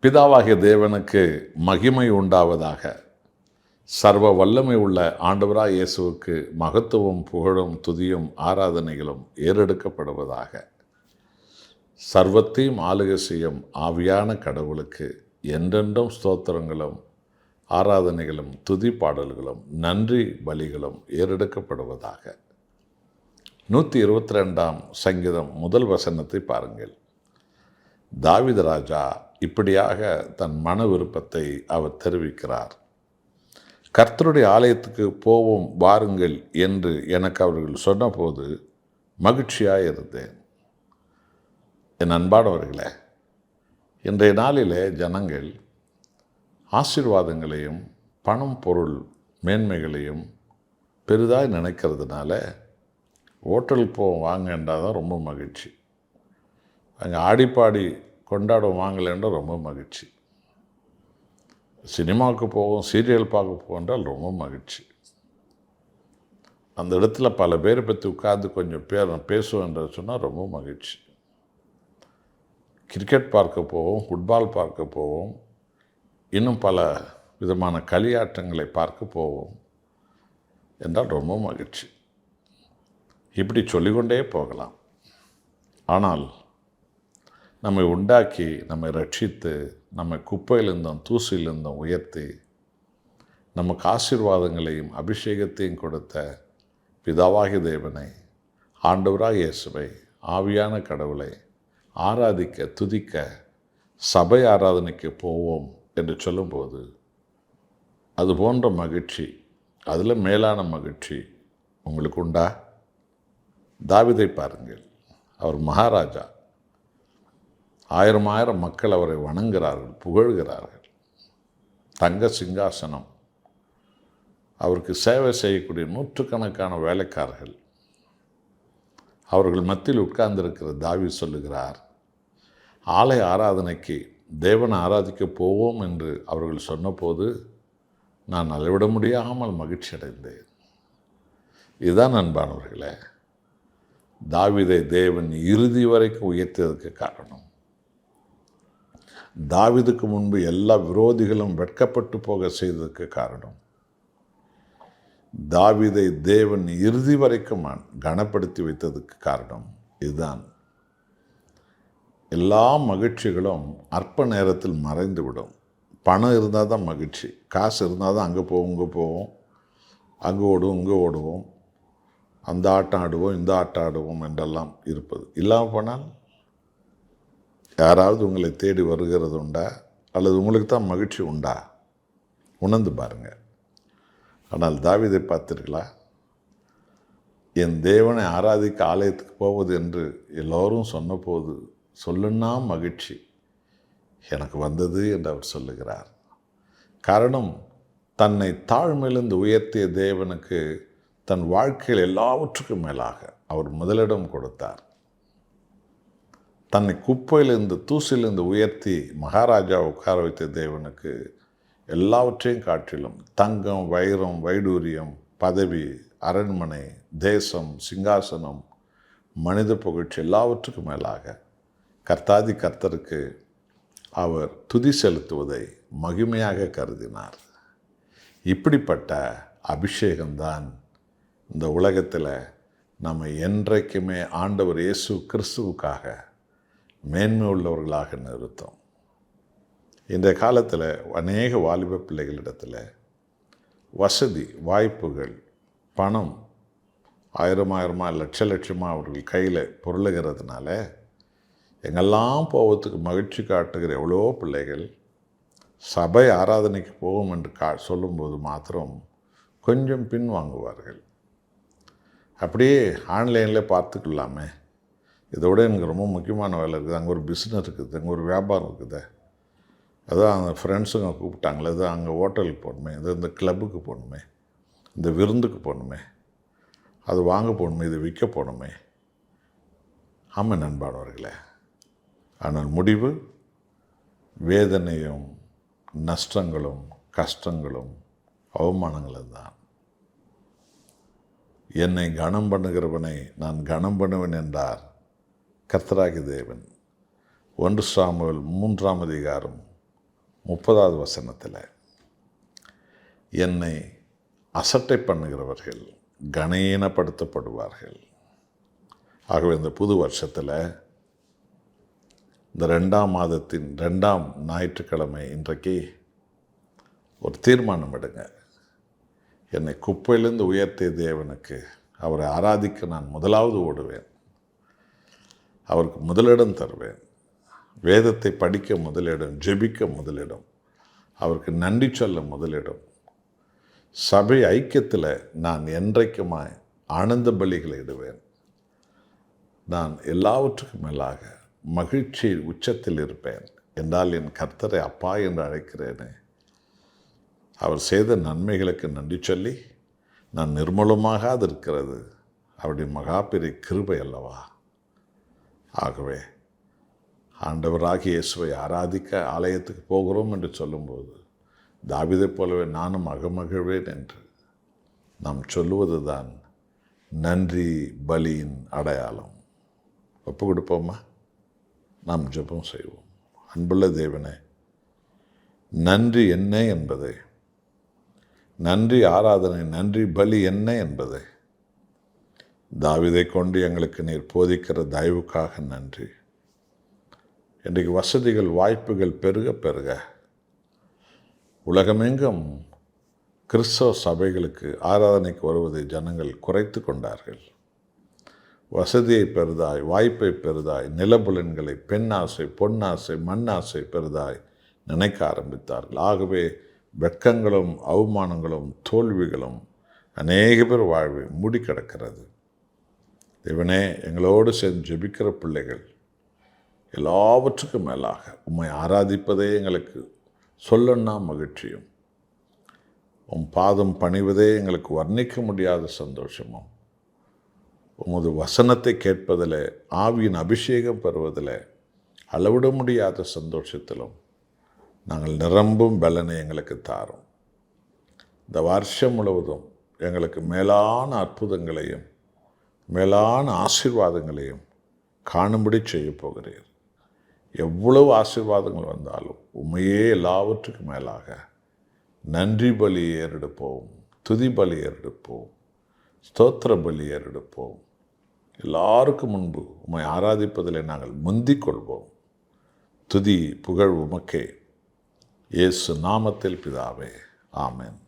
பிதாவாகிய தேவனுக்கு மகிமை உண்டாவதாக. சர்வ வல்லமை உள்ள ஆண்டவராய் இயேசுவுக்கு மகத்துவம், புகழும், துதியும், ஆராதனைகளும் ஏறெடுக்கப்படுவதாக. சர்வத்தையும் ஆளுகை செய்யும் ஆவியான கடவுளுக்கு என்றென்றும் ஸ்தோத்திரங்களும் ஆராதனைகளும் துதி பாடல்களும் நன்றி பலிகளும் ஏறெடுக்கப்படுவதாக. 122ஆம் சங்கீதம் முதல் வசனத்தை பாருங்கள். தாவீது ராஜா இப்படியாக தன் மன விருப்பத்தை அவர் தெரிவிக்கிறார். கர்த்தருடைய ஆலயத்துக்கு போவோம் வாருங்கள் என்று எனக்கு அவர்கள் சொன்னபோது மகிழ்ச்சியாக இருந்தேன். என் அன்பானவர்களே, இன்றைய நாளிலே ஜனங்கள் ஆசீர்வாதங்களையும் பணம் பொருள் மேன்மைகளையும் பெரிதாக நினைக்கிறதுனால ஹோட்டலுக்கு போவோம் வாங்கன்றா தான் ரொம்ப மகிழ்ச்சி. அங்கே ஆடிப்பாடி கொண்டாடும் வாங்கலைன்ற ரொம்ப மகிழ்ச்சி. சினிமாவுக்கு போவோம், சீரியல் பார்க்க போன்றால் ரொம்ப மகிழ்ச்சி. அந்த இடத்துல பல பேரை பற்றி உட்கார்ந்து கொஞ்சம் பேசுவோன்ற சொன்னால் ரொம்ப மகிழ்ச்சி. கிரிக்கெட் பார்க்க போவோம், ஃபுட்பால் பார்க்க போவோம், இன்னும் பல விதமான களியாட்டங்களை பார்க்க போவோம் என்றால் ரொம்ப மகிழ்ச்சி. இப்படி சொல்லிக்கொண்டே போகலாம். ஆனால் நம்மை உண்டாக்கி, நம்மை ரட்சித்து, நம்மை குப்பையிலிருந்தும் தூசிலிருந்தும் உயர்த்தி, நமக்கு ஆசீர்வாதங்களையும் அபிஷேகத்தையும் கொடுத்த பிதாவாகிய தேவனை, ஆண்டவராகிய இயேசுவை, ஆவியான கடவுளை ஆராதிக்க, துதிக்க, சபை ஆராதனைக்கு போவோம் என்று சொல்லும்போது அது போன்ற மகிழ்ச்சி, அதில் மேலான மகிழ்ச்சி உங்களுக்கு உண்டா? தாவீதை பாருங்கள். அவர் மகாராஜா. ஆயிரம் ஆயிரம் மக்கள் அவரை வணங்குகிறார்கள், புகழ்கிறார்கள். தங்க சிங்காசனம், அவருக்கு சேவை செய்யக்கூடிய நூற்றுக்கணக்கான வேலைக்காரர்கள் அவர்கள் மத்தியில் உட்கார்ந்திருக்கிற தாவீது சொல்லுகிறார், ஆலய ஆராதனைக்கு தேவனை ஆராதிக்க போவோம் என்று அவர்கள் சொன்னபோது நான் அளவிட முடியாமல் மகிழ்ச்சி அடைந்தேன். இதுதான் அன்பானவர்களே, தாவீதை தேவன் இறுதி வரைக்கும் உயர்த்தியதற்கு காரணம். தாவீதுக்கு முன்பு எல்லா விரோதிகளும் வெட்கப்பட்டு போக செய்ததற்கு காரணம். தாவீதை தேவன் இறுதி வரைக்கும் கனப்படுத்தி வைத்ததுக்கு காரணம் இதுதான். எல்லா மகிழ்ச்சிகளும் அற்ப நேரத்தில் மறைந்துவிடும். பணம் இருந்தால் தான் மகிழ்ச்சி, காசு இருந்தால் தான் அங்கே போவோம், இங்கே போவோம், அங்கே ஓடுவோம், இங்கே ஓடுவோம், அந்த ஆட்டம் ஆடுவோம், இந்த ஆட்டம் ஆடுவோம் என்றெல்லாம் இருப்பது. இல்லாமல் போனால் யாராவது உங்களை தேடி வருகிறது உண்டா? அல்லது உங்களுக்கு தான் மகிழ்ச்சி உண்டா? உணர்ந்து பாருங்கள். ஆனால் தாவீதை பார்த்தீர்களா? என் தேவனை ஆராதிக்க ஆலயத்துக்கு போவது என்று எல்லோரும் சொன்னபோது சொல்லுன்னா மகிழ்ச்சி எனக்கு வந்தது என்று அவர் சொல்லுகிறார். காரணம், தன்னை தாழ்மையிலிருந்து உயர்த்திய தேவனுக்கு தன் வாழ்க்கையில் எல்லாவற்றுக்கும் மேலாக அவர் முதலிடம் கொடுத்தார். தன்னை குப்பையிலிருந்து தூசிலிருந்து உயர்த்தி மகாராஜா உட்கார வைத்த தேவனுக்கு எல்லாவற்றையும் காட்டிலும் தங்கம், வைரம், வைடூரியம், பதவி, அரண்மனை, தேசம், சிங்காசனம், மனித புகழ்ச்சி எல்லாவற்றுக்கும் மேலாக கர்த்தாதி கர்த்தருக்கு அவர் துதி செலுத்துவதை மகிமையாக கருதினார். இப்படிப்பட்ட அபிஷேகம்தான் இந்த உலகத்தில் நம்ம என்றைக்குமே ஆண்டவர் இயேசு கிறிஸ்துவுக்காக மேன்மை உள்ளவர்களாக நிறுத்தோம். இன்றைய காலத்தில் அநேக வாலிப பிள்ளைகளிடத்தில் வசதி, வாய்ப்புகள், பணம் ஆயிரமா லட்சமாக அவர்கள் கையில் பொருளுகிறதுனால எங்கெல்லாம் போவதுக்கு மகிழ்ச்சி காட்டுகிற எவ்வளோ பிள்ளைகள் சபை ஆராதனைக்கு போவோம் என்று சொல்லும்போது மாத்திரம் கொஞ்சம் பின் வாங்குவார்கள். அப்படியே ஆன்லைனில் பார்த்துக்கலாமே, இதோட எனக்கு ரொம்ப முக்கியமான வேலை இருக்குது, அங்கே ஒரு பிஸ்னஸ் இருக்குது, அங்கே ஒரு வியாபாரம் இருக்குது, அதான் அந்த ஃப்ரெண்ட்ஸுங்க கூப்பிட்டாங்களே, அது அங்கே ஹோட்டலுக்கு போகணுமே, அது இந்த கிளப்புக்கு போகணுமே, இந்த விருந்துக்கு போகணுமே, அது வாங்க போகணுமே, இது விற்க போகணுமே. ஆமாம் நண்பானவர்களே, ஆனால் முடிவு வேதனையும் நஷ்டங்களும் கஷ்டங்களும் அவமானங்களும் தான். என்னை கனம் பண்ணுகிறவனை நான் கனம் பண்ணுவேன் என்றார் கர்த்தராகிய தேவன். 1 சாமுவேல் 3ஆம் அதிகாரம் 30வது வசனத்தில், என்னை அசட்டை பண்ணுகிறவர்கள் கனஈனப்படுத்தப்படுவார்கள். ஆகவே இந்த புது வருஷத்தில் இந்த 2ஆம் மாதத்தின் 2ஆம் ஞாயிற்றுக்கிழமை இன்றைக்கு ஒரு தீர்மானம் எடுங்க. என்னை குப்பையிலிருந்து உயர்த்திய தேவனுக்கு, அவரை ஆராதிக்க நான் முதலாவது ஓடுவேன், அவருக்கு முதலிடம் தருவேன், வேதத்தை படிக்க முதலிடம், ஜெபிக்க முதலிடம், அவருக்கு நன்றி சொல்ல முதலிடம், சபை ஐக்கியத்தில் நான் என்றைக்குமாய் ஆனந்த பலிகளை இடுவேன், நான் எல்லாவற்றுக்கும் மேலாக மகிழ்ச்சி உச்சத்தில் இருப்பேன் என்றால் என் கர்த்தரை அப்பா என்று அழைக்கிறேனே, அவர் செய்த நன்மைகளுக்கு நன்றி சொல்லி நான் நிர்மூலமாகாது இருக்கிறது அவருடைய மகாபெரிய கிருபை அல்லவா. ஆகவே ஆண்டவராகிய இயேசுவை ஆராதிக்க ஆலயத்துக்கு போகிறோம் என்று சொல்லும்போது தாவீதைப் போலவே நானும் அகமகிழ்வேன் என்று நாம் சொல்லுவது தான் நன்றி பலியின் அடையாளம். ஒப்பு கொடுப்போமா? நாம் ஜெபம் செய்வோம். அன்புள்ள தேவனே, நன்றி என்ன என்பதை, நன்றி ஆராதனை, நன்றி பலி என்ன என்பதை தாவீதை கொண்டு எங்களுக்கு நீர் போதிக்கிற தயவுக்காக நன்றி. இன்றைக்கு வசதிகள் வாய்ப்புகள் பெருக பெருக உலகமெங்கும் கிறிஸ்தவ சபைகளுக்கு ஆராதனைக்கு வருவதை ஜனங்கள் குறைத்து கொண்டார்கள். வசதியை பெரிதாய், வாய்ப்பை பெரிதாய், நிலபுலன்களை, பெண்ணாசை, பொன்னாசை, மண்ணாசை பெரிதாய் நினைக்க ஆரம்பித்தார்கள். ஆகவே வெட்கங்களும் அவமானங்களும் தோல்விகளும் அநேக பேர் வாழ்வை மூடி கிடக்கிறது. தேவனே, எங்களோடு சேர்ந்து ஜெபிக்கிற பிள்ளைகள் எல்லாவற்றுக்கும் மேலாக உம்மை ஆராதிப்பதே எங்களுக்கு சொல்லன்னா மகிழ்ச்சியும், உம் பாதம் பணிவதே எங்களுக்கு வர்ணிக்க முடியாத சந்தோஷமும், உமது வசனத்தை கேட்பதில், ஆவியின் அபிஷேகம் பெறுவதில் அளவிட முடியாத சந்தோஷத்திலும் நாங்கள் நிரம்பும் பலனை எங்களுக்கு தாரும். இந்த வருஷம் முழுவதும் எங்களுக்கு மேலான அற்புதங்களையும் மேலான ஆசீர்வாதங்களையும் காணும்படி செய்ய போகிறீர். எவ்வளவு ஆசீர்வாதங்கள் வந்தாலும் உண்மையே எல்லாவற்றுக்கும் மேலாக நன்றி பலி ஏறெடுப்போம், துதி பலி ஏறெடுப்போம், ஸ்தோத்திர பலி ஏறெடுப்போம். எல்லாருக்கும் முன்பு உம்மை ஆராதிப்பதில் நாங்கள் முந்திக் கொள்வோம். துதி புகழ் உமக்கே. இயேசு நாமத்தில் பிதாவே, ஆமென்.